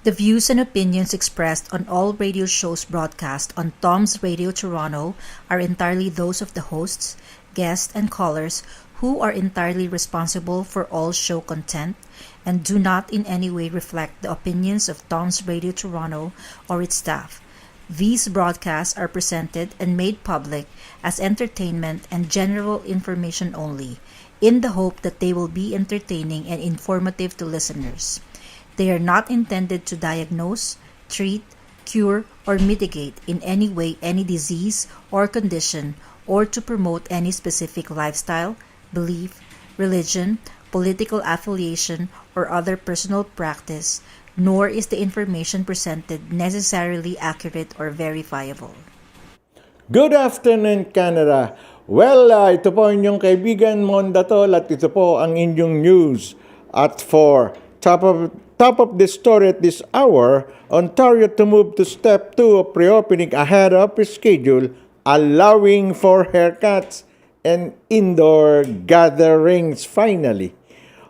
The views and opinions expressed on all radio shows broadcast on Tom's Radio Toronto are entirely those of the hosts, guests, and callers who are entirely responsible for all show content and do not in any way reflect the opinions of Tom's Radio Toronto or its staff. These broadcasts are presented and made public as entertainment and general information only, in the hope that they will be entertaining and informative to listeners. They are not intended to diagnose, treat, cure, or mitigate in any way any disease or condition or to promote any specific lifestyle, belief, religion, political affiliation, or other personal practice, nor is the information presented necessarily accurate or verifiable. Good afternoon, Canada. Well, ito po inyong kaibigan Mondatol at ito po ang inyong news. At for top of the story at this hour, Ontario to move to step 2 of reopening ahead of schedule, allowing for haircuts and indoor gatherings finally.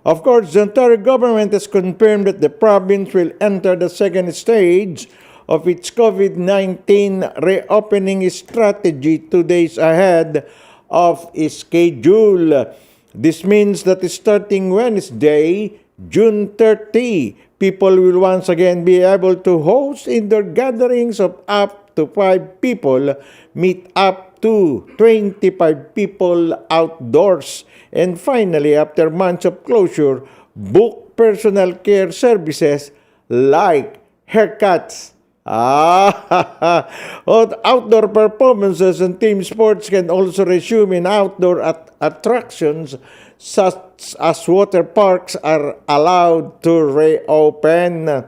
Of course, the Ontario government has confirmed that the province will enter the second stage of its COVID-19 reopening strategy 2 days ahead of schedule. This means that starting Wednesday, June 30, people will once again be able to host indoor gatherings of up to 5 people, meet up to 25 people outdoors, and finally, after months of closure, book personal care services like haircuts. Outdoor performances and team sports can also resume in outdoor attractions such as water parks are allowed to reopen.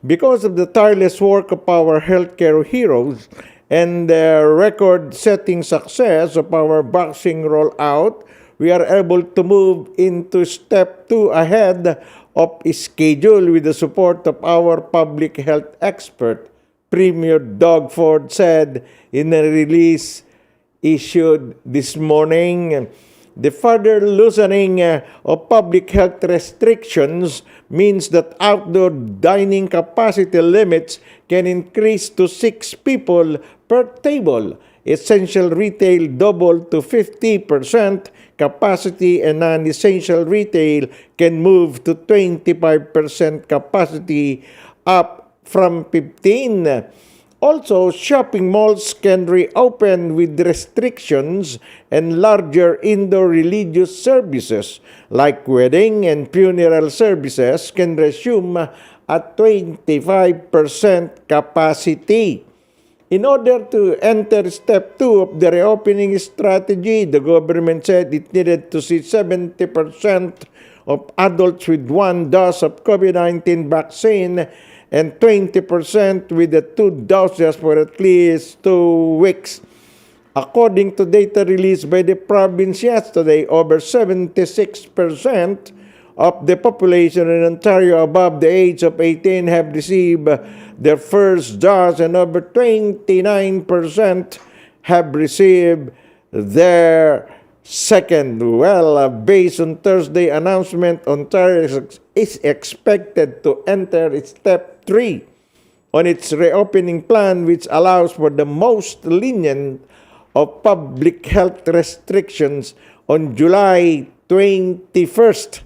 Because of the tireless work of our healthcare heroes and the record-setting success of our vaccine rollout, we are able to move into step 2 ahead of schedule with the support of our public health expert, Premier Doug Ford said in a release issued this morning. The further loosening of public health restrictions means that outdoor dining capacity limits can increase to 6 people per table. Essential retail doubled to 50% capacity and non-essential retail can move to 25% capacity, up from 15%. Also, shopping malls can reopen with restrictions and larger indoor religious services like wedding and funeral services can resume at 25% capacity. In order to enter step 2 of the reopening strategy, the government said it needed to see 70% of adults with 1 dose of COVID-19 vaccine and 20% with the 2 doses for at least 2 weeks. According to data released by the province yesterday, over 76% of the population in Ontario above the age of 18 have received their first dose and over 29% have received their second. Well, based on Thursday announcement, Ontario is expected to enter step 3 on its reopening plan, which allows for the most lenient of public health restrictions on July 21st.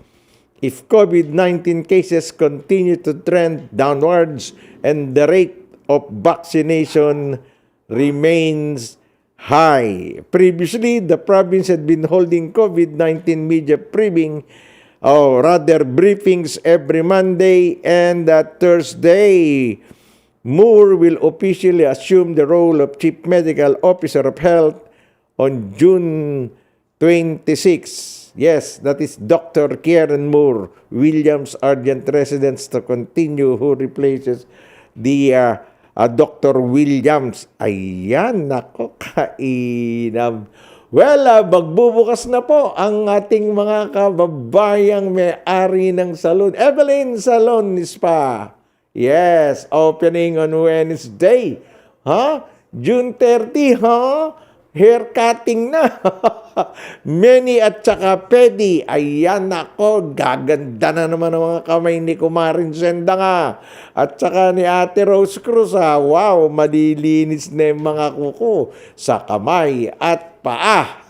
If COVID-19 cases continue to trend downwards and the rate of vaccination remains high. Previously, the province had been holding COVID-19 media briefings every Monday and Thursday. Moore will officially assume the role of Chief Medical Officer of Health on June 26. Yes, that is Dr. Kieran Moore, Williams Argent residence to continue, who replaces the Dr. Williams. Ayan, nako, kainam. Well, magbubukas na po ang ating mga kababayang may-ari ng salon. Evelyn Salon Spa. Yes, opening on Wednesday. June 30, hair cutting na. Manny at saka Pedi. Ayan ako, gaganda na naman ang mga kamay ni Kumarin Senda nga. At saka ni Ate Rose Cruz ha. Wow, malilinis na yung mga kuko sa kamay at paa.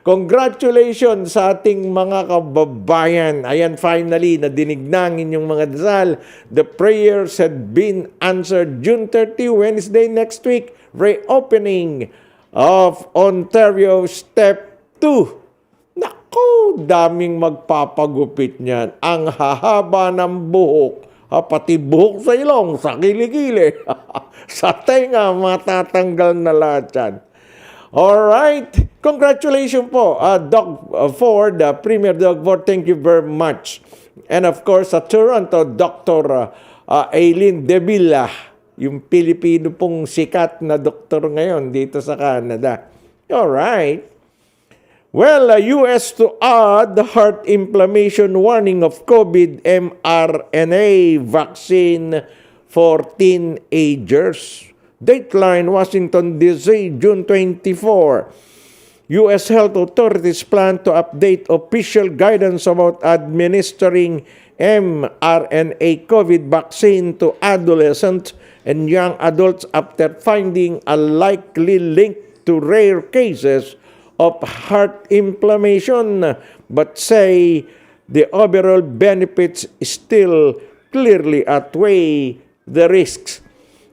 Congratulations sa ating mga kababayan. Ayan, finally, nadinig na ang inyong mga dasal. The prayers had been answered June 30, Wednesday next week. Reopening of Ontario Step 2. Naku, daming magpapagupit niyan. Ang hahaba ng buhok. Pati buhok sa ilong, sa kilikili. Sa tenga, matatanggal na lahat yan. Alright, congratulations po, Doc Ford, Premier Doc Ford, thank you very much. And of course, sa Toronto, Dr. Aileen Devilla, yung Pilipino pong sikat na doktor ngayon dito sa Canada. Alright. Well, US to add heart inflammation warning of COVID mRNA vaccine for teenagers. Dateline, Washington, D.C., June 24. U.S. health authorities plan to update official guidance about administering mRNA COVID vaccine to adolescents and young adults after finding a likely link to rare cases of heart inflammation, but say the overall benefits still clearly outweigh the risks.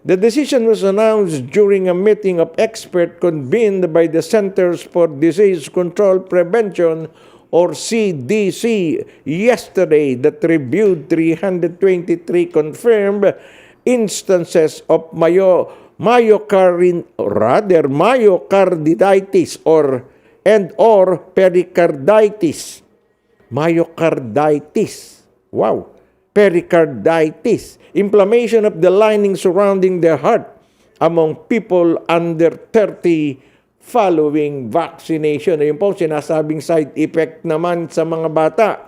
The decision was announced during a meeting of experts convened by the Centers for Disease Control Prevention or CDC yesterday that reviewed 323 confirmed instances of myocarditis or pericarditis. Myocarditis. Wow. Pericarditis. Inflammation of the lining surrounding the heart among people under 30 following vaccination. Ayun po, sinasabing side effect naman sa mga bata.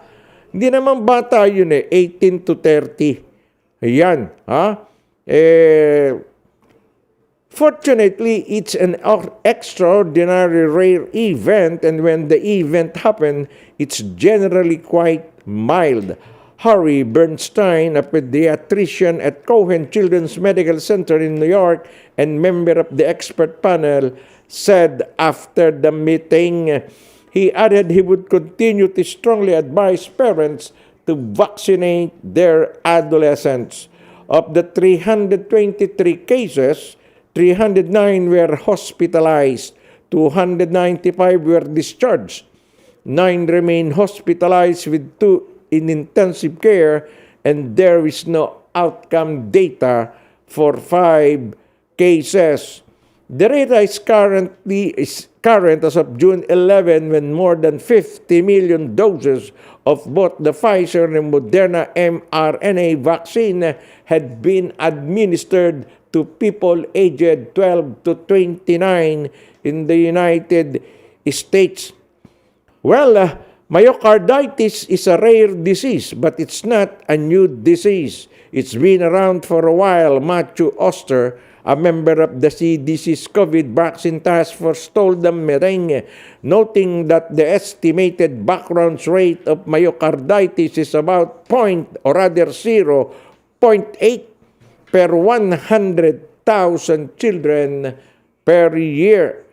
Hindi naman bata yun 18 to 30. Ayan, ha? Fortunately, it's an extraordinary rare event, and when the event happens, it's generally quite mild. Harry Bernstein, a pediatrician at Cohen Children's Medical Center in New York and member of the expert panel, said after the meeting. He added he would continue to strongly advise parents to vaccinate their adolescents. Of the 323 cases, 309 were hospitalized, 295 were discharged, 9 remain hospitalized with 2 in intensive care, and there is no outcome data for 5 cases. The data is current as of June 11 when more than 50 million doses of both the Pfizer and Moderna mRNA vaccine had been administered to people aged 12 to 29 in the United States. Well, myocarditis is a rare disease, but it's not a new disease. It's been around for a while, Matthew Oster, a member of the CDC's COVID vaccine task force, told the meeting, noting that the estimated background rate of myocarditis is about 0.8 per 100,000 children per year.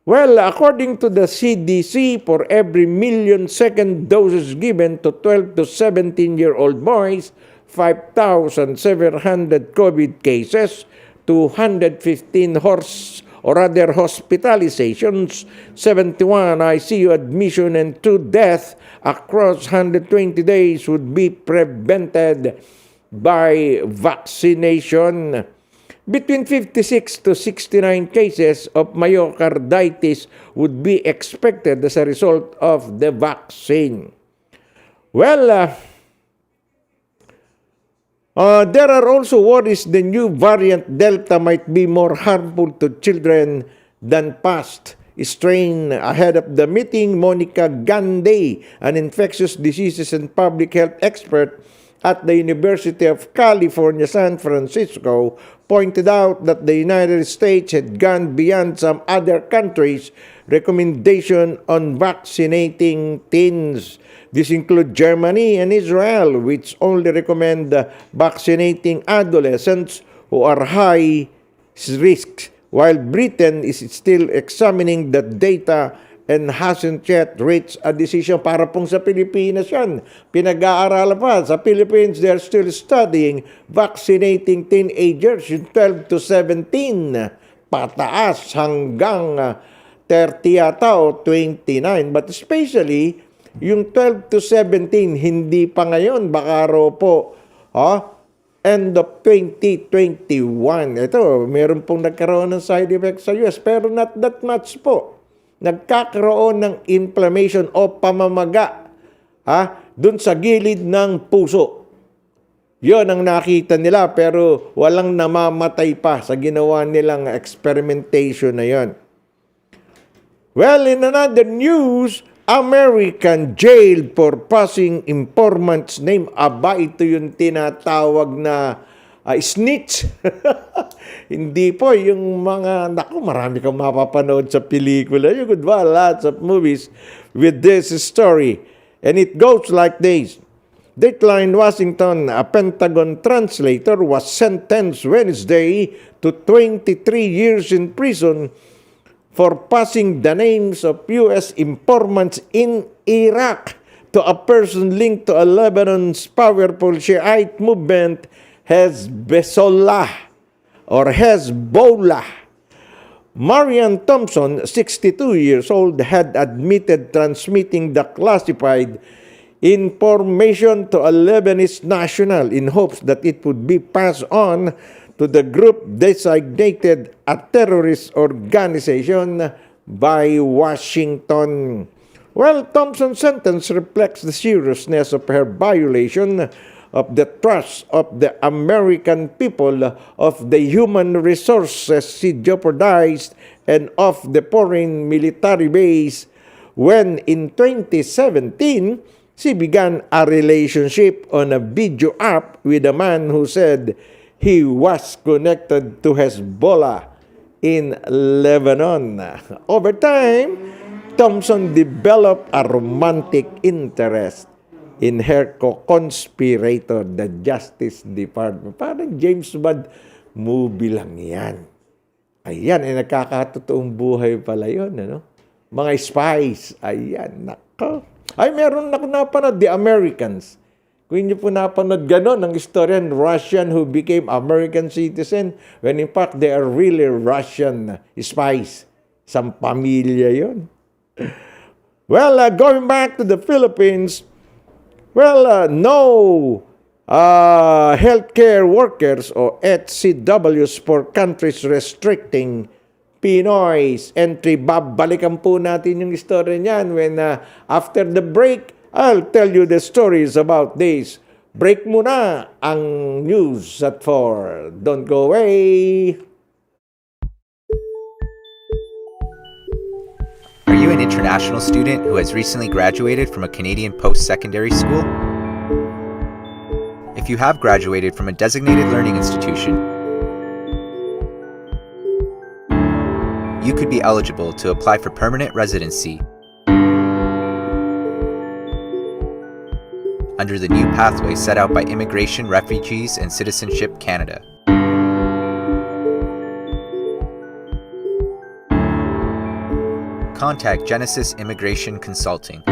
Well, according to the CDC, for every million second doses given to 12 to 17-year-old boys, 5,700 COVID cases, 215 hospitalizations, 71 ICU admission, and 2 deaths across 120 days would be prevented by vaccination. Between 56 to 69 cases of myocarditis would be expected as a result of the vaccine. Well, there are also worries the new variant Delta might be more harmful to children than past strain. Ahead of the meeting, Monica Gandhi, an infectious diseases and public health expert at the University of California, San Francisco, pointed out that the United States had gone beyond some other countries' recommendation on vaccinating teens. This includes Germany and Israel, which only recommend vaccinating adolescents who are high risk, while Britain is still examining the data and hasn't yet reached a decision. Para pong sa Pilipinas yan. Pinag-aaralan pa. Sa Philippines, they're still studying vaccinating teenagers, yung 12 to 17, pataas hanggang 30 yata o 29. But especially, yung 12 to 17, hindi pa ngayon. Baka raw po, end of 2021. Ito, meron pong nagkaroon ng side effects sa US, pero not that much po. Nagkakaroon ng inflammation o pamamaga dun sa gilid ng puso. Yun ang nakita nila, pero walang namamatay pa sa ginawa nilang experimentation na yun. Well, in another news, American jailed for passing informant's name. Aba, ito yung tinatawag na snitch. Hindi po yung mga, marami kang mapapanood sa pelikula. You could watch lots of movies with this story. And it goes like this. Dateline Washington, a Pentagon translator, was sentenced Wednesday to 23 years in prison for passing the names of U.S. informants in Iraq to a person linked to a Lebanon's powerful Shiite movement, Hezbollah. Marian Thompson, 62 years old, had admitted transmitting the classified information to a Lebanese national in hopes that it would be passed on to the group designated a terrorist organization by Washington. Well, Thompson's sentence reflects the seriousness of her violation of the trust of the American people, of the human resources she jeopardized, and of the foreign military base when in 2017, she began a relationship on a video app with a man who said he was connected to Hezbollah in Lebanon. Over time, Thompson developed a romantic interest in her co-conspirator, the Justice Department. Parang James Bond movie lang yan. Ayan, nagkakatotoong buhay pala yun, ano? Mga spies. Ayan, nako. Ay, meron na napanood, The Americans. Kung inyo po napanood gano'n, ang istorya ng Russian who became American citizen, when in fact, they are really Russian spies. Isang pamilya yun. Well, going back to the Philippines, no healthcare workers o HCWs for countries restricting Pinoy's entry. Babalikan po natin yung story niyan when after the break, I'll tell you the stories about this. Break muna ang news at 4. Don't go away. Are you an international student who has recently graduated from a Canadian post-secondary school? If you have graduated from a designated learning institution, you could be eligible to apply for permanent residency under the new pathway set out by Immigration, Refugees, and Citizenship Canada. Contact Genesis Immigration Consulting.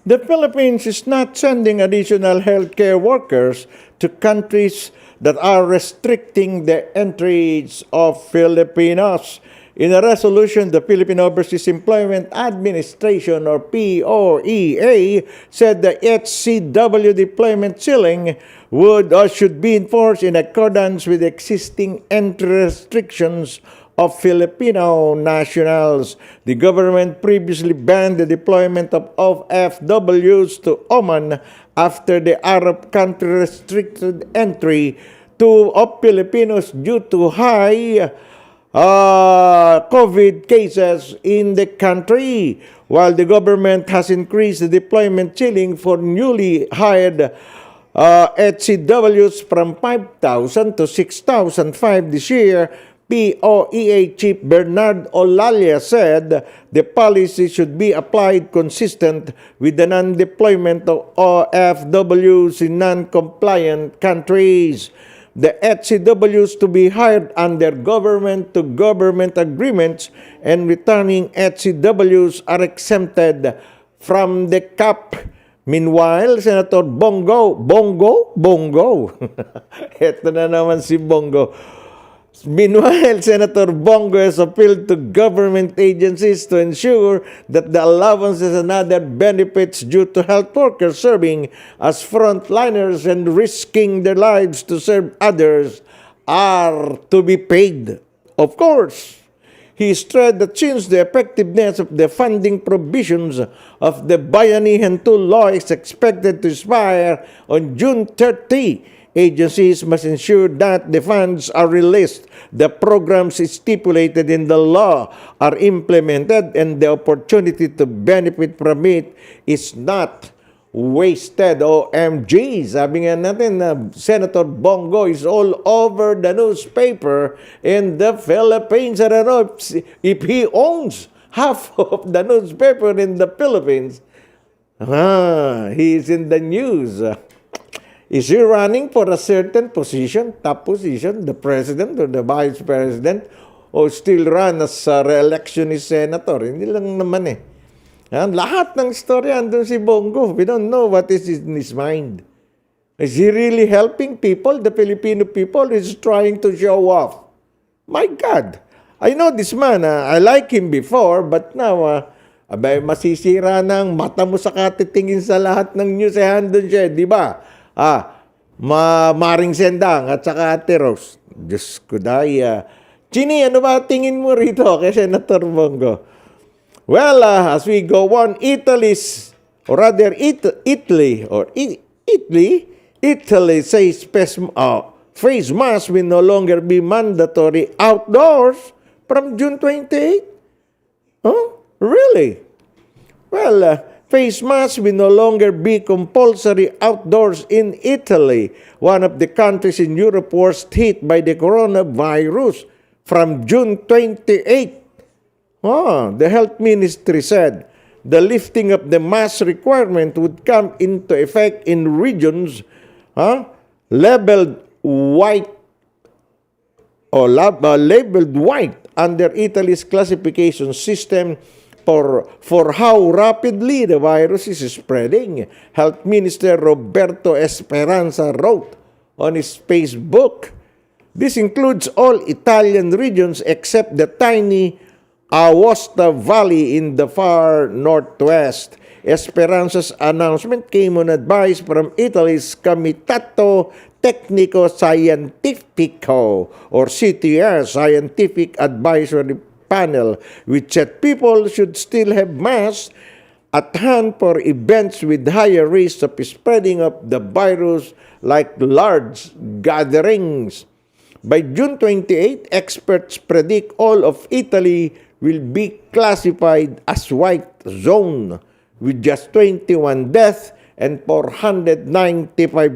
The Philippines is not sending additional healthcare workers to countries that are restricting the entries of Filipinos. In a resolution, the Philippine Overseas Employment Administration, or POEA, said the HCW deployment ceiling would or should be enforced in accordance with existing entry restrictions of Filipino nationals. The government previously banned the deployment of FWs to Oman after the Arab country restricted entry of Filipinos due to high COVID cases in the country, while the government has increased the deployment ceiling for newly hired HCWs from 5,000 to 6,005 this year. POEA Chief Bernard Olalia said the policy should be applied consistent with the non-deployment of FWs in non-compliant countries. The HCWs to be hired under government-to-government agreements and returning HCWs are exempted from the cap. Meanwhile, Senator Bongo, eto na naman si Bongo. Meanwhile, Senator Bongo has appealed to government agencies to ensure that the allowances and other benefits due to health workers serving as frontliners and risking their lives to serve others are to be paid. Of course, he stressed that since the effectiveness of the funding provisions of the Bayanihan II law is expected to expire on June 30, agencies must ensure that the funds are released, the programs stipulated in the law are implemented, and the opportunity to benefit from it is not wasted. OMG, sabi nga natin na Senator Bongo is all over the newspaper in the Philippines. I don't know if he owns half of the newspaper in the Philippines. He's in the news. Is he running for a certain position, top position, the president or the vice president, or still run as a re-electionist senator? Hindi lang naman eh. Lahat ng story andun si Bongo. We don't know what is in his mind. Is he really helping people? The Filipino people is trying to show off. My God. I know this man. I like him before, but now, masisira na ang mata mo sa katitingin sa lahat ng news. Andun siya, di ba? Maring Sendang at saka Ate Rose. Diyos ko dahil. Chini, ano ba tingin mo rito kay Senator Bongo? Well, as we go on, Italy says face mask will no longer be mandatory outdoors from June 28. Huh? Really? Well, face masks will no longer be compulsory outdoors in Italy, one of the countries in Europe worst hit by the coronavirus, from June 28. The health ministry said the lifting of the mask requirement would come into effect in regions labeled white under Italy's classification system for how rapidly the virus is spreading. Health Minister Roberto Esperanza wrote on his Facebook, this includes all Italian regions except the tiny Aosta Valley in the far northwest. Esperanza's announcement came on advice from Italy's Comitato Tecnico Scientifico, or CTR, Scientific Advisory Panel, which said people should still have masks at hand for events with higher risk of spreading of the virus, like large gatherings. By June 28, experts predict all of Italy will be classified as white zone, with just 21 deaths and 495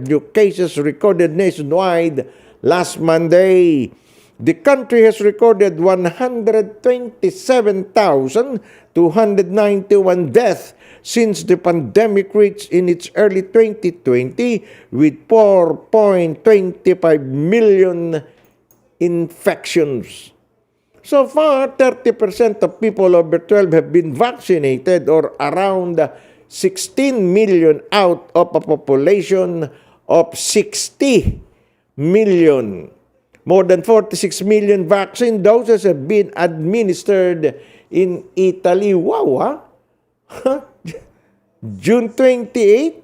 new cases recorded nationwide last Monday. The country has recorded 127,291 deaths since the pandemic reached in its early 2020, with 4.25 million infections. So far, 30% of people over 12 have been vaccinated, or around 16 million out of a population of 60 million. More than 46 million vaccine doses have been administered in Italy. Wow, huh? June 28.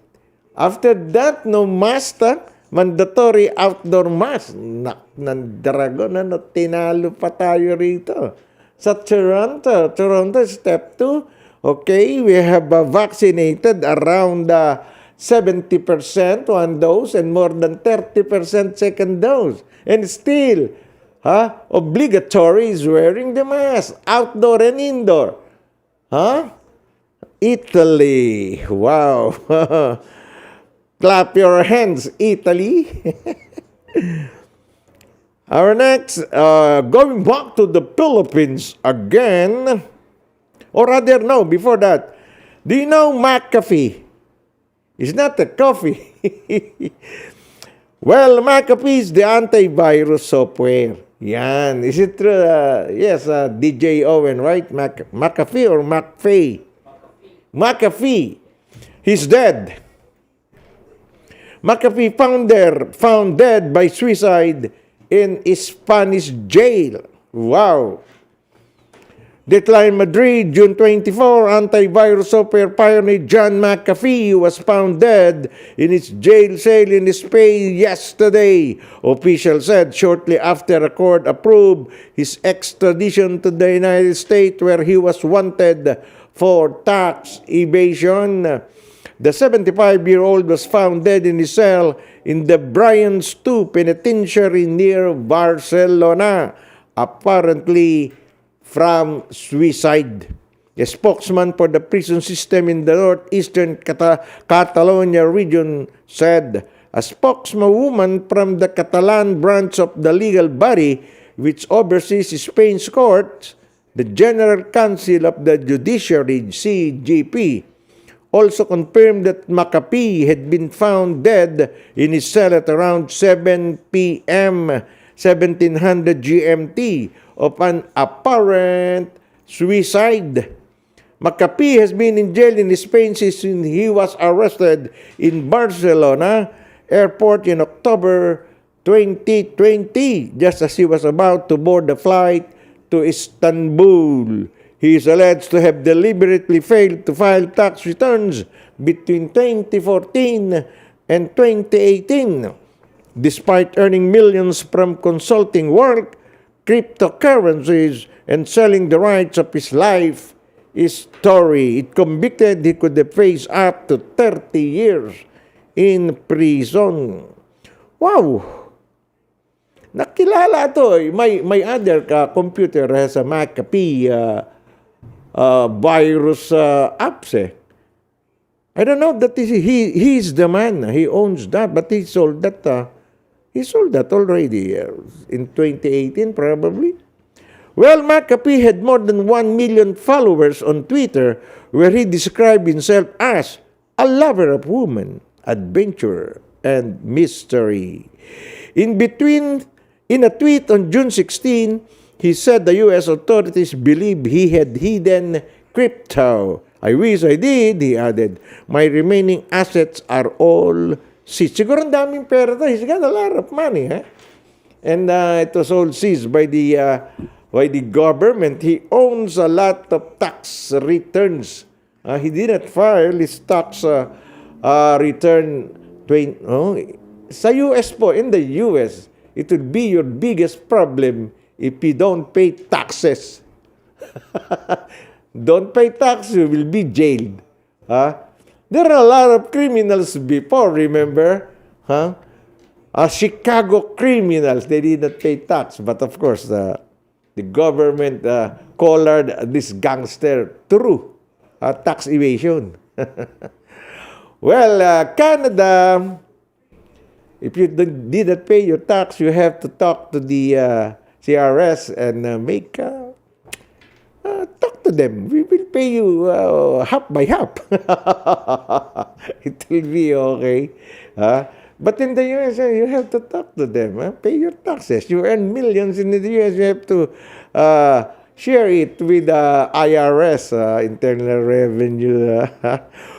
After that, no mask, mandatory outdoor mask. Ng dragon, tinalo pa tayo rito. Sa Toronto, step 2. Okay, we have vaccinated around 70% one dose and more than 30% second dose. And still, obligatory is wearing the mask, outdoor and indoor. Italy. Wow. Clap your hands, Italy. Our next, going back to the Philippines again, or rather, no, before that, do you know McAfee? It's not a coffee. Well, McAfee is the antivirus software. Yan. Is it true? Yes, DJ Owen, right? McAfee or McAfee? McAfee. He's dead. McAfee found dead by suicide in a Spanish jail. Wow. Deadline Madrid, June 24, antivirus software pioneer John McAfee was found dead in his jail cell in Spain yesterday, officials said shortly after a court approved his extradition to the United States where he was wanted for tax evasion. The 75-year-old was found dead in his cell in the Bryans 2 penitentiary near Barcelona, apparently from suicide. A spokesman for the prison system in the northeastern Catalonia region said a spokeswoman from the Catalan branch of the legal body which oversees Spain's courts, the General Council of the Judiciary, CGP, also confirmed that McAfee had been found dead in his cell at around 7 p.m. 1700 GMT of an apparent suicide. McAfee has been in jail in Spain since he was arrested in Barcelona airport in October 2020, just as he was about to board the flight to Istanbul. He is alleged to have deliberately failed to file tax returns between 2014 and 2018. Despite earning millions from consulting work, cryptocurrencies, and selling the rights of his life story, it convicted he could have faced up to 30 years in prison. Wow! Nakilala to. My other computer has a McAfee virus apps. I don't know that he's the man. He owns that, but he sold that. He sold that already in 2018, probably. Well, McAfee had more than 1 million followers on Twitter, where he described himself as a lover of women, adventure, and mystery. In a tweet on June 16, he said the U.S. authorities believe he had hidden crypto. I wish I did, he added. My remaining assets are all seized. Siguro ang daming pera to. He's got a lot of money. And it was all seized by the government. He owns a lot of tax returns. He did not file his tax return. Sa US po, in the US, it would be your biggest problem if you don't pay taxes. Don't pay taxes, you will be jailed. There are a lot of criminals before, remember? Chicago criminals, they did not pay tax. But of course, the government collared this gangster through tax evasion. Well, Canada, if you did not pay your tax, you have to talk to the CRS and talk to them. We will pay you half by half. It will be okay. But in the US, you have to talk to them. Pay your taxes. You earn millions in the US. You have to share it with the IRS, Internal Revenue.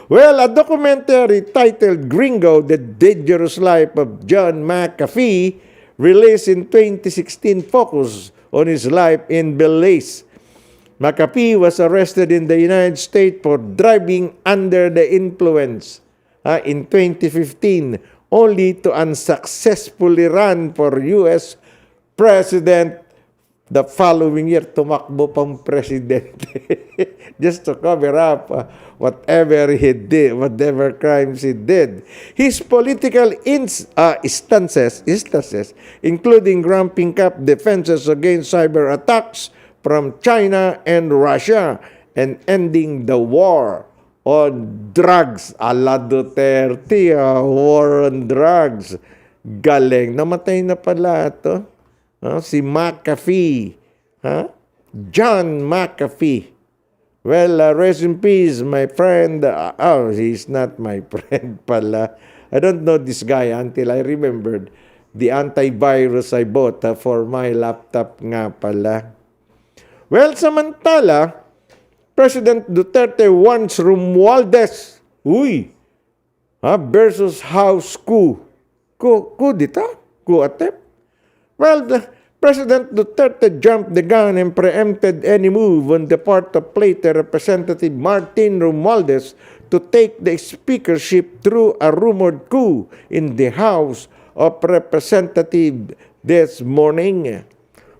Well, a documentary titled Gringo, The Dangerous Life of John McAfee, released in 2016, focused on his life in Belize. McAfee was arrested in the United States for driving under the influence in 2015, only to unsuccessfully run for U.S. President the following year. Tumakbo pang presidente just to cover up whatever he did, whatever crimes he did. His political instances, including ramping up defenses against cyber attacks from China and Russia, and ending the war on drugs. Ala Duterte, war on drugs. Galing. Namatay na pala ito. Si McAfee. John McAfee. Well, rest in peace, my friend. He's not my friend pala. I don't know this guy until I remembered the antivirus I bought for my laptop nga pala. Well, samantala, President Duterte wants Romualdez versus House coup. Coup dito? Coup attempt? Well, President Duterte jumped the gun and preempted any move on the part of later Representative Martin Romualdez to take the speakership through a rumored coup in the House of Representatives this morning.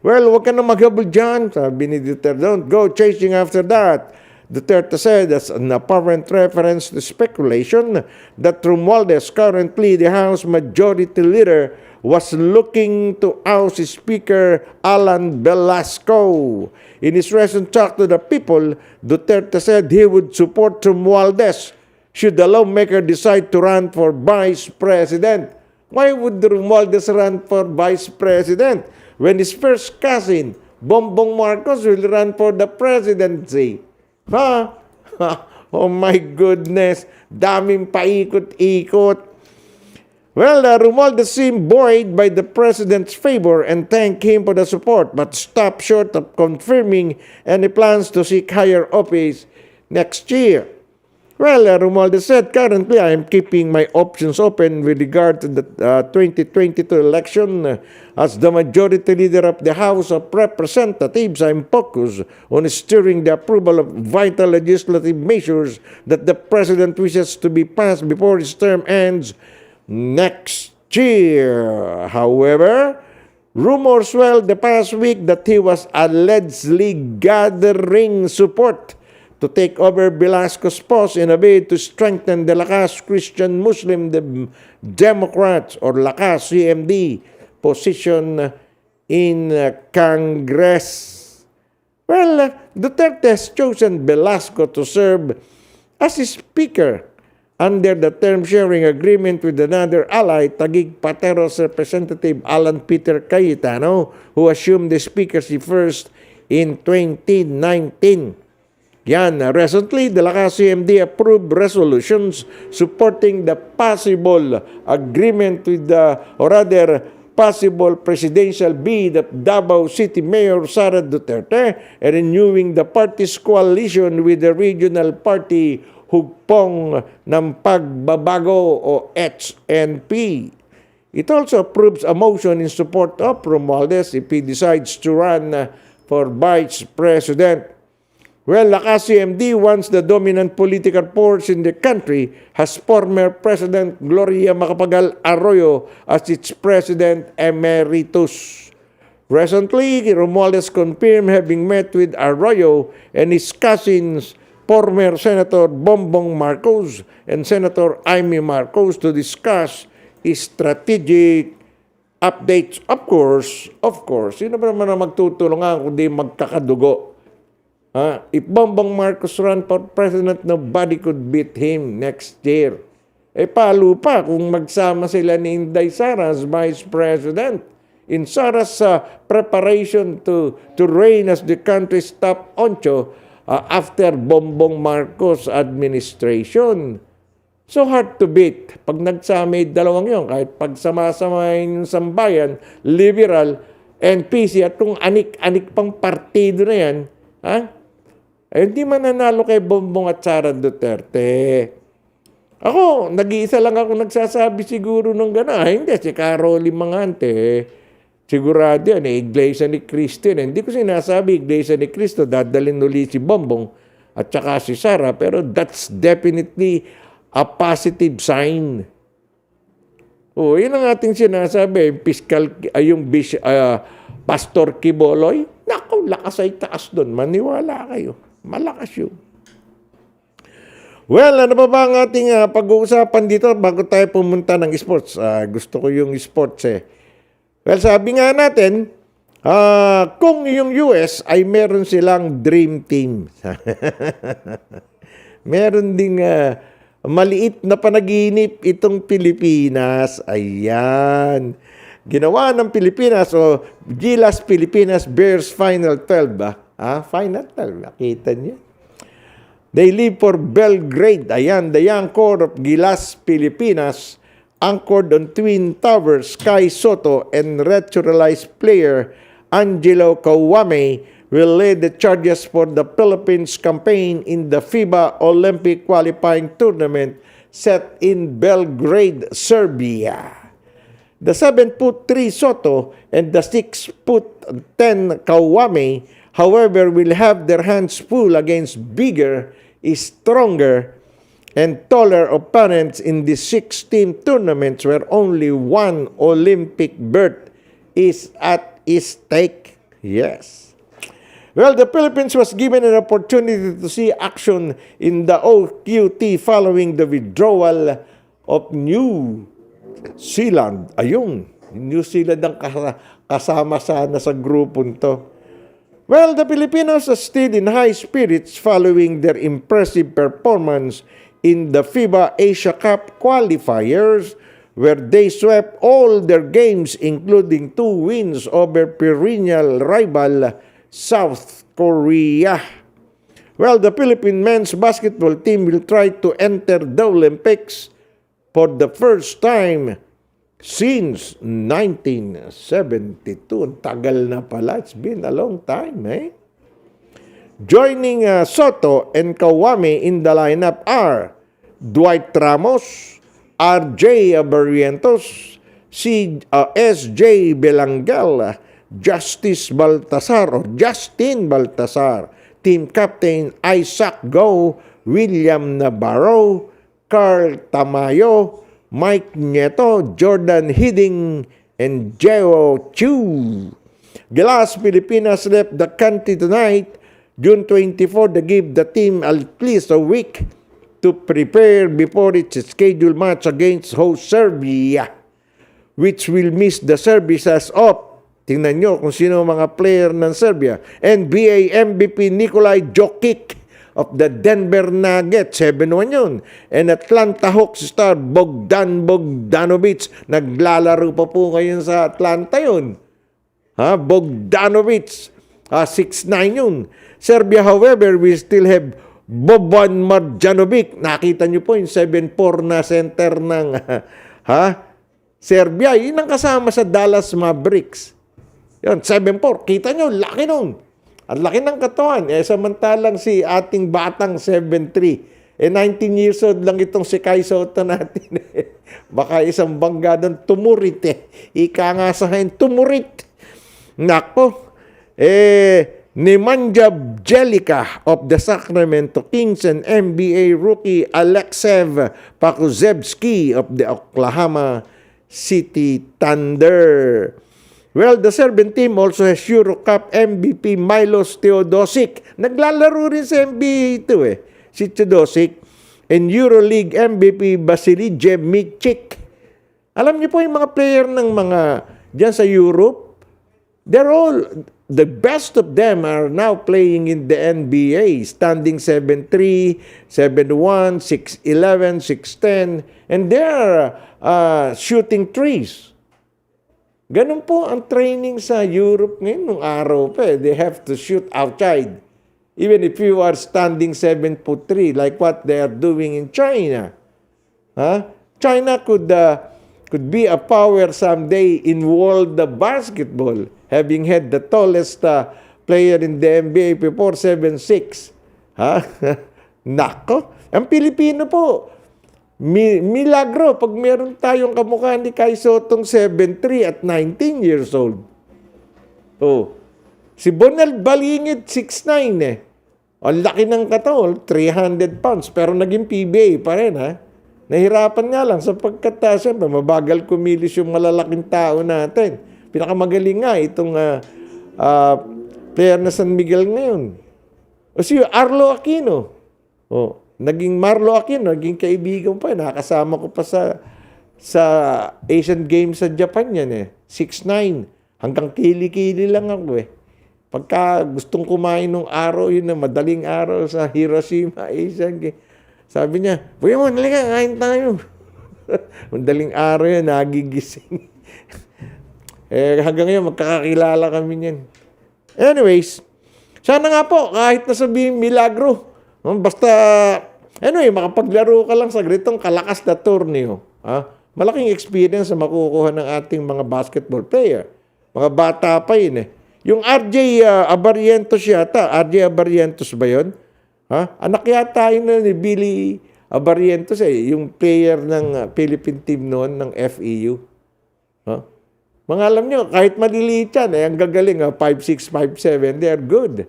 Well, wag ka na maghabol dyan, sabi ni Duterte. Don't go chasing after that. Duterte said as an apparent reference to speculation that Romualdez, currently the House Majority Leader, was looking to oust Speaker Alan Velasco. In his recent talk to the people, Duterte said he would support Romualdez should the lawmaker decide to run for Vice President. Why would Romualdez run for Vice President when his first cousin, Bongbong Marcos, will run for the presidency? Oh my goodness, daming paikot-ikot. Well, Romualdez seemed buoyed by the president's favor and thanked him for the support, but stopped short of confirming any plans to seek higher office next year. Well, Romualdez said, currently I am keeping my options open with regard to the 2022 election. As the majority leader of the House of Representatives, I am focused on steering the approval of vital legislative measures that the president wishes to be passed before his term ends next year. However, rumors swelled the past week that he was allegedly gathering support to take over Velasco's post in a bid to strengthen the Lakas Christian Muslim Democrats or Lakas CMD position in Congress. Well, Duterte has chosen Velasco to serve as his speaker under the term-sharing agreement with another ally, Taguig Pateros Representative Alan Peter Cayetano, who assumed the speakership first in 2019. Recently, the Lakas CMD approved resolutions supporting the possible agreement with possible presidential bid of Davao City Mayor Sara Duterte and renewing the party's coalition with the regional party Hugpong ng Pagbabago o HNP. It also approves a motion in support of Romualdez if he decides to run for Vice President. Well, Lakas CMD, once the dominant political force in the country, has former President Gloria Macapagal Arroyo as its President Emeritus. Recently, Romualdez confirmed having met with Arroyo and his cousins, former Senator Bongbong Marcos and Senator Amy Marcos, to discuss strategic updates. Of course, sino ba naman ang magtutulungan kundi magkakadugo? If Bongbong Marcos run for president, nobody could beat him next year. Palo pa kung magsama sila ni Inday Sara as Vice President. In Sara's preparation to reign as the country's top oncho after Bongbong Marcos administration. So hard to beat. Pag nagsama dalawang yon, kahit pagsama-samahin yung sambayan, liberal, NPC at kung anik-anik pang partido na yan, hindi mananalo kay Bongbong at Sara Duterte. Ako, nag-iisa lang ako nagsasabi siguro nung gano'n. Hindi, si Caroli Mangante, sigurado yan, Iglesia ni Cristo yan. Hindi ko sinasabi, Iglesia ni Cristo, dadalhin uli si Bongbong at saka si Sara, pero that's definitely a positive sign. Yun ang ating sinasabi, yung Pastor Kiboloy, naku, lakas ay taas doon. Maniwala kayo. Malakas yun. Well, ano pa ba ang ating pag-uusapan dito bago tayo pumunta ng sports? Gusto ko yung sports eh. Well, sabi nga natin, kung yung US ay meron silang dream team. Meron ding maliit na panaginip itong Pilipinas. Ayan. Ginawa ng Pilipinas o Gilas Pilipinas Bears Final 12 Final 12. Nakita niyo? They live for Belgrade. Ayan, the young core of Gilas Pilipinas, anchored on Twin Towers, Kai Soto, and naturalized player Angelo Kawame will lead the charges for the Philippines campaign in the FIBA Olympic qualifying tournament set in Belgrade, Serbia. The 7'3" Soto and the 6'10" Kawame, however, will have their hands full against bigger, stronger, and taller opponents in the 6-team tournaments where only one Olympic berth is at stake. Yes. Well, the Philippines was given an opportunity to see action in the OQT following the withdrawal of New Zealand. Ayun, New Zealand ang kasama sana sa grupong to. Well, the Filipinos are still in high spirits following their impressive performance in the FIBA Asia Cup qualifiers, where they swept all their games, including 2 wins over perennial rival South Korea. Well, the Philippine men's basketball team will try to enter the Olympics for the first time since 1972. Tagal na pala. It's been a long time, eh? Joining Soto and Kawame in the lineup are Dwight Ramos, RJ Barrientos, SJ Belangal, Justin Baltasar, team captain Isaac Go, William Navarro, Carl Tamayo, Mike Nieto, Jordan Hidding, and Geo Chu. Gilas Pilipinas left the country tonight, June 24, to give the team at least a week to prepare before its scheduled match against host Serbia, which will miss the services of, tingnan nyo kung sino mga player ng Serbia, NBA MVP Nikolai Jokic of the Denver Nuggets, 7-1 yun. And Atlanta Hawks star Bogdan Bogdanovic, naglalaro pa po ngayon sa Atlanta yun. Bogdanovic, 6'9 yun. Serbia, however, we still have Boban Marjanovic. Nakita nyo po yung 7'4 na center ng Serbia. Yun ang kasama sa Dallas Mavericks. Yun, 7'4. Kita nyo, laki nun. Ang laki ng katawan. Samantalang si ating batang 7'3". 19 years old lang itong si Kai Soto natin. Baka isang bangga doon, tumurit Ika nga sa akin, tumurit. Nako. Nemanja Bjelica of the Sacramento Kings and NBA rookie Alexev Pakuzevsky of the Oklahoma City Thunder. Well, the Serbian team also has Euro Cup MVP Milos Teodosic. Naglalaro rin sa NBA ito si Teodosic. And EuroLeague MVP Vasilije Michik. Alam niyo po yung mga player ng mga dyan sa Europe, they're all, the best of them are now playing in the NBA, standing 7'3", 7'1", 6'11", 6'10", and they're shooting threes. Ganun po ang training sa Europe ngayon nung araw pa. They have to shoot outside. Even if you are standing 7'3", like what they are doing in China. China could could be a power someday in world basketball, having had the tallest player in the NBA before 7'6". Ha? Nako, ang Pilipino po, milagro pag meron tayong kamukha ni Kai Sotong 7'3" at 19 years old. Oh. Si Bonel Balingit 6'9" eh. Ang laki ng katawan, 300 pounds, pero naging PBA pa rin, ha? Nahirapan nga lang sapagkat siyempre mabagal kumilos yung malalaking tao natin. Pinakamagaling nga itong player na San Miguel ngayon. O si Arlo Aquino. Oh, naging Marlo Aquino, naging kaibigan pa. Nakasama ko pa sa Asian Games sa Japan yan eh. 6'9". Hanggang kili-kili lang ako eh. Pagka gustong kumain ng araw, yun na madaling araw sa Hiroshima Asian Games. Sabi niya, "Buya mo, nalika, kain tayo." Madaling araw yan, nagigising. Hanggang ngayon, magkakakilala kami niyan. Anyways, sana nga po, kahit na sabihin milagro, basta, anyway, makapaglaro ka lang sa ganitong kalakas na torneo. Malaking experience na makukuha ng ating mga basketball player. Mga bata pa yun eh. Yung RJ Abarientos yata, RJ Abarientos ba yun? Anak yata yun ni Billy Abarientos eh, yung player ng Philippine team noon ng FEU. Mga alam nyo, kahit maliliit yan, ang gagaling, 5'6", 5'7", they're good.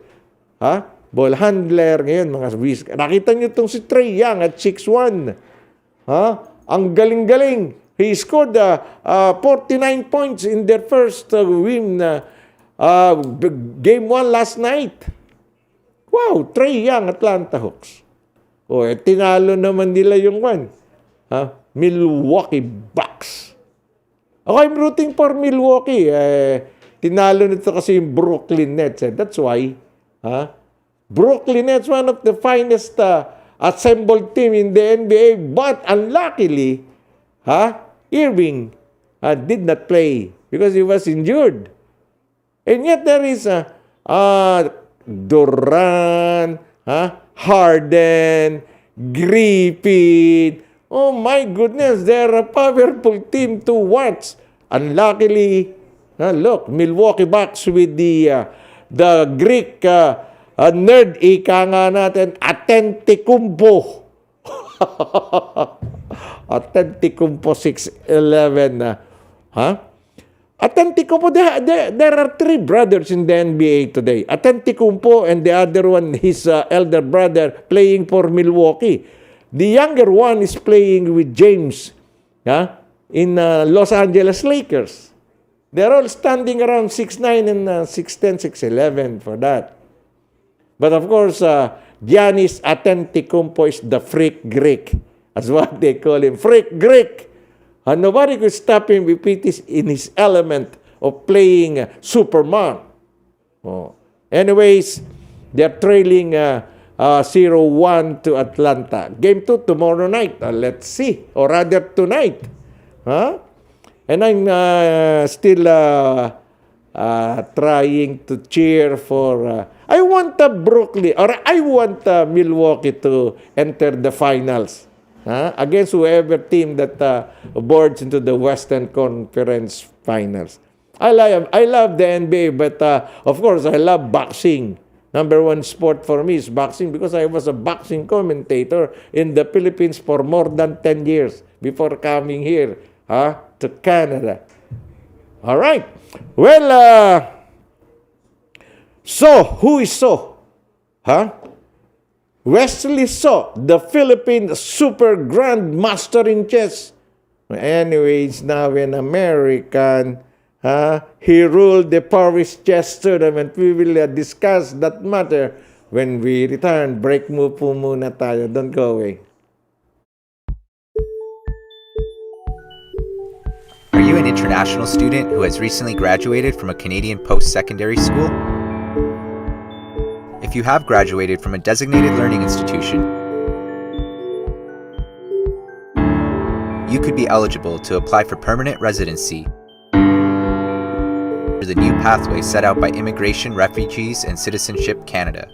Ball handler, ngayon, mga whisk. Nakita nyo itong si Trey Young at 6'1". Ang galing-galing. He scored 49 points in their first win game 1 last night. Wow, Trey Young, Atlanta Hawks. Tinalo naman nila yung Milwaukee Bucks. Ako, I'm rooting for Milwaukee. Tinalo nito kasi yung Brooklyn Nets. That's why. Brooklyn Nets, one of the finest assembled team in the NBA. But unluckily, Irving did not play because he was injured. And yet there is Durant, Harden, Griffin. Oh my goodness, they're a powerful team to watch. Unluckily, look, Milwaukee Bucks with the Greek nerd, ika nga natin, Antetokounmpo. Antetokounmpo 6'11". Antetokounmpo, there are three brothers in the NBA today. Antetokounmpo and the other one, his elder brother, playing for Milwaukee. The younger one is playing with James in Los Angeles Lakers. They're all standing around 6'9" and 6'10", 6'11" for that. But of course, Giannis Antetokounmpo is the freak Greek. That's what they call him, freak Greek. And nobody could stop him if it is in his element of playing Superman. Anyways, they're trailing 0-1 to Atlanta. Game 2 tomorrow night. Let's see. Or rather tonight. And I'm still trying to cheer for... I want Brooklyn, or I want Milwaukee to enter the finals. Against whoever team that boards into the Western Conference Finals. I love the NBA, but of course, I love boxing. Number one sport for me is boxing because I was a boxing commentator in the Philippines for more than 10 years before coming here to Canada. All right. Well, so, who is so? Wesley So, the Philippine super grandmaster in chess. Anyways, now an American, he ruled the Paris Chess Tournament. We will discuss that matter when we return. Break mo po muna tayo. Don't go away. Are you an international student who has recently graduated from a Canadian post-secondary school? If you have graduated from a designated learning institution, you could be eligible to apply for permanent residency through the new pathway set out by Immigration, Refugees, and Citizenship Canada.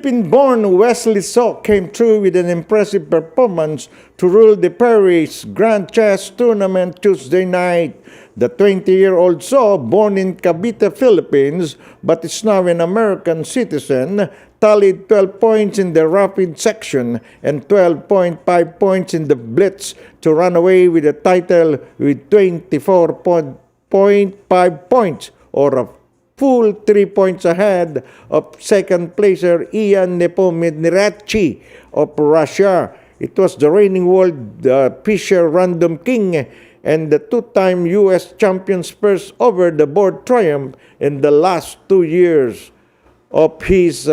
Philippine-born Wesley So came through with an impressive performance to rule the Paris Grand Chess Tournament Tuesday night. The 20-year-old So, born in Cavite, Philippines, but is now an American citizen, tallied 12 points in the rapid section and 12.5 points in the blitz to run away with the title with 24.5 points, or a full 3 points ahead of second placer Ian Nepomuceno of Russia. It was the reigning world Fischer Random King and the two-time U.S. champion's first over-the-board triumph in the last 2 years of his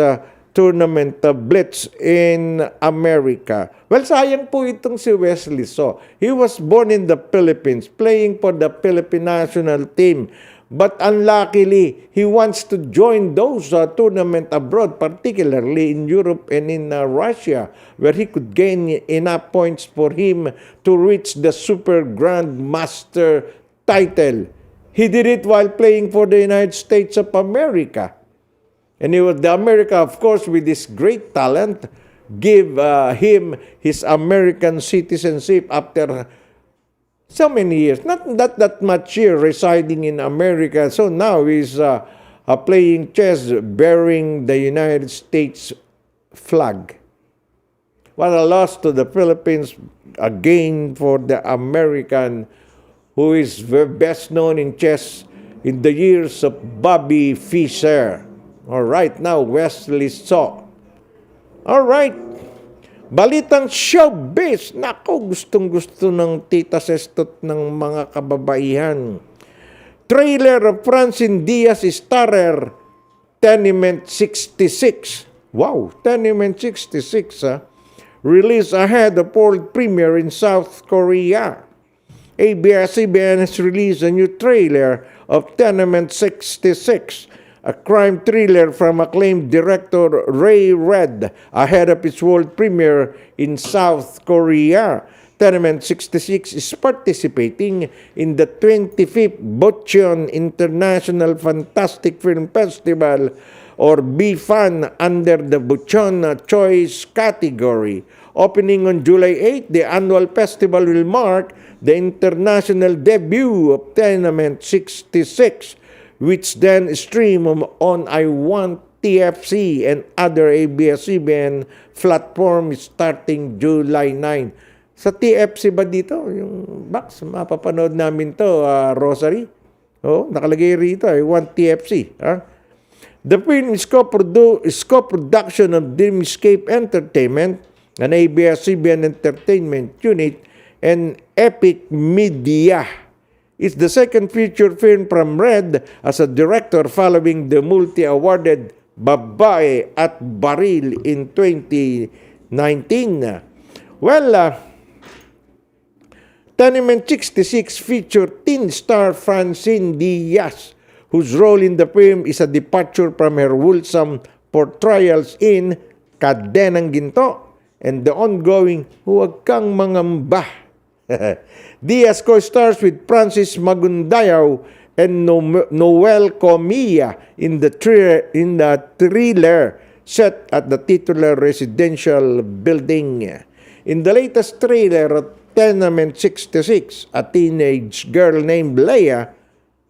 tournament blitz in America. Well, sayang po itong si Wesley So. He was born in the Philippines, playing for the Philippine national team. But unluckily, he wants to join those tournaments abroad, particularly in Europe and in Russia, where he could gain enough points for him to reach the Super Grandmaster title. He did it while playing for the United States of America. And he was the America, of course, with his great talent, give him his American citizenship after so many years, not that much year residing in America. So now he's playing chess bearing the United States flag. What a loss to the Philippines, again for the American who is best known in chess in the years of Bobby Fischer. All right, now Wesley So. All right. Balitang showbiz. Nako, gustong-gusto ng tita Sestot ng mga kababaihan. Trailer of Francine Diaz starrer, Tenement 66. Wow, Tenement 66, released ahead of world premiere in South Korea. ABS-CBN has released a new trailer of Tenement 66, a crime thriller from acclaimed director Ray Red, ahead of its world premiere in South Korea. Tenement 66 is participating in the 25th Bucheon International Fantastic Film Festival, or BFAN, under the Bucheon Choice category. Opening on July 8, the annual festival will mark the international debut of Tenement 66, which then stream on I Want TFC and other ABS-CBN platforms starting July 9. Sa TFC ba dito? Yung box, mapapanood namin to, Rosary. Oh, nakalagay rito, I Want TFC. The film is co-production of Dreamscape Entertainment, an ABS-CBN entertainment unit, and Epic Media. It's the second feature film from Red as a director following the multi-awarded Babae at Baril in 2019. Well, Tenement 66 featured teen star Francine Diaz, whose role in the film is a departure from her wholesome portrayals in Kadenang Ginto and the ongoing Huwag Kang Mangamba. Diaz co-stars with Francis Magundayaw and Noel Comilla in the thriller set at the titular residential building. In the latest trailer of Tenement 66, a teenage girl named Leia,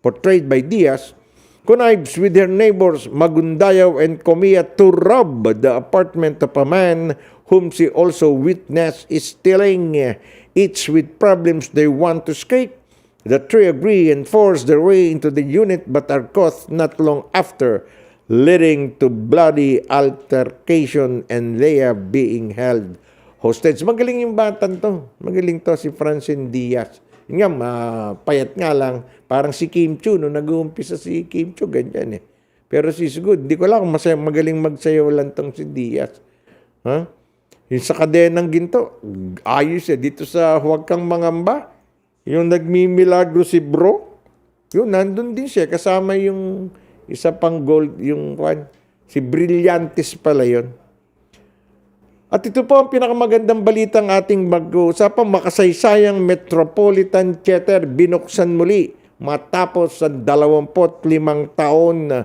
portrayed by Diaz, connives with her neighbors Magundayaw and Comilla to rob the apartment of a man whom she also witnessed stealing. Each with problems they want to escape. The three agree and force their way into the unit but are caught not long after, leading to bloody altercation and Leia being held hostage. Magaling yung batang to. Magaling to si Francine Diaz. Yung nga, payat nga lang. Parang si Kim Chiu, no, nag-uumpisa si Kim Chiu, ganyan eh. Pero she's good. Di ko lang kung magaling magsayaw lang tong si Diaz. Yung sa Kadenang Ginto, ayos eh. Dito sa Huwag Kang Mangamba, yung nagmimilagro si Bro, yun, nandun din siya. Kasama yung isa pang gold, yung si Brillantes pala yun. At ito po ang pinakamagandang balitang ating mag-uusapang. Makasaysayang Metropolitan Theater binuksan muli matapos sa 25 taon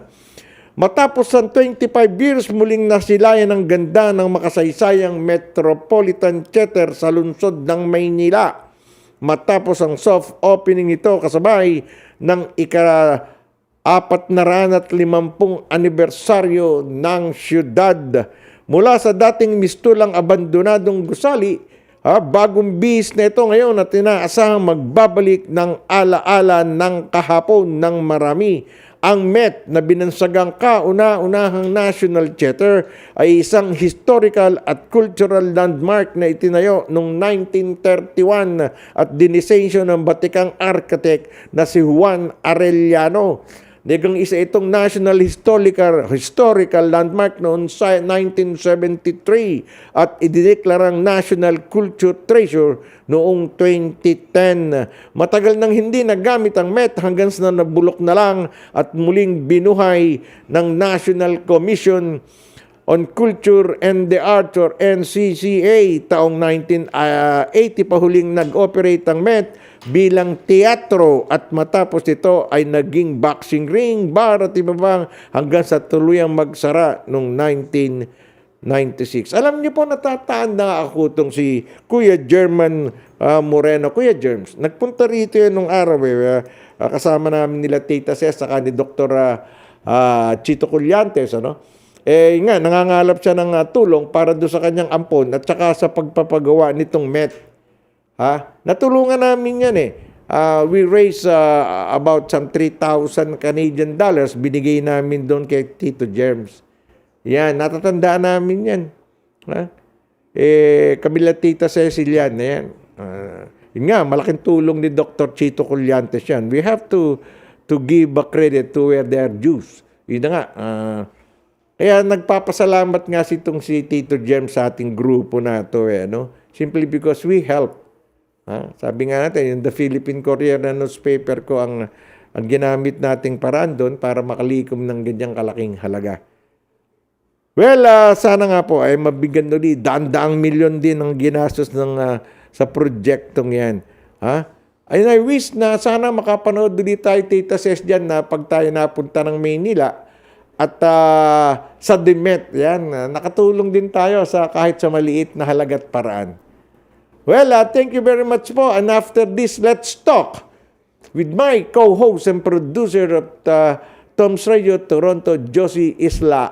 Matapos ang 25 years, muling nasilayan ang ganda ng makasaysayang Metropolitan Theater sa lungsod ng Maynila. Matapos ang soft opening ito kasabay ng ika-450 anibersaryo ng siyudad. Mula sa dating mistulang abandonadong gusali, bagong bihis na ito ngayon at inaasahang magbabalik ng alaala ng kahapon ng marami. Ang Met na binansagang kauna-unahang national theater ay isang historical at cultural landmark na itinayo noong 1931 at dinisensyo ng batikang architect na si Juan Arellano. Negang isa itong national historical landmark noong 1973 at idineklarang national culture treasure noong 2010. Matagal nang hindi nagamit ang Met hanggang sa nabulok na lang at muling binuhay ng National Commission on Culture and the Arts or NCCA taong 1980 pa huling nag-operate ang Met bilang teatro at matapos ito ay naging boxing ring, bar at iba pang hanggang sa tuluyang magsara noong 1996. Alam niyo po, natatanda ako itong si Kuya German Moreno. Kuya Germs, nagpunta rito yun nung araw kasama namin nila Tita Ces saka ni Dr. Chito Collantes, ano? Nga, nangangalap siya ng tulong para doon sa kanyang ampon at saka sa pagpapagawa nitong Met. Natulungan namin yan we raised about some 3,000 Canadian dollars. Binigay namin doon kay Tito Germs. Yan, natatandaan namin yan. Kabila Tita Cecilian, yan. Yun nga, malaking tulong ni Dr. Chito Collantes yan. We have to give a credit to where they are due. Yun na nga. Kaya nagpapasalamat nga si Tito Germs sa ating grupo na ito. Simply because we help. Sabi nga natin, yung The Philippine Courier na newspaper ko ang ginamit nating paraan doon para makalikom ng ganyang kalaking halaga. Well, sana nga po ay mabigyan ulit. Daan-daang milyon din ang ginastos sa projektong yan. And I wish na sana makapanood ulit tayo, Tita Ces, dyan na pag tayo napunta ng Maynila at sa Met. Yan, nakatulong din tayo sa kahit sa maliit na halagat paraan. Well, thank you very much po. And after this, let's talk with my co-host and producer of Tom's Radio Toronto, Josie Isla.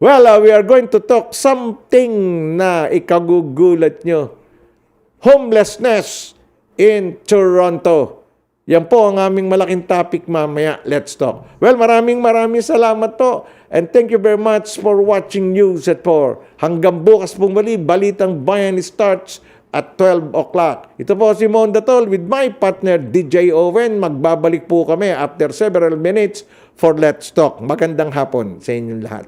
Well, we are going to talk something na ikagugulat nyo. Homelessness in Toronto. Yan po ang aming malaking topic mamaya. Let's talk. Well, maraming salamat po. And thank you very much for watching News at 4. Hanggang bukas pong muli, Balitang Bayan starts at 12 o'clock. Ito po si Mon Datol with my partner DJ Owen. Magbabalik po kami after several minutes for Let's Talk. Magandang hapon sa inyong lahat.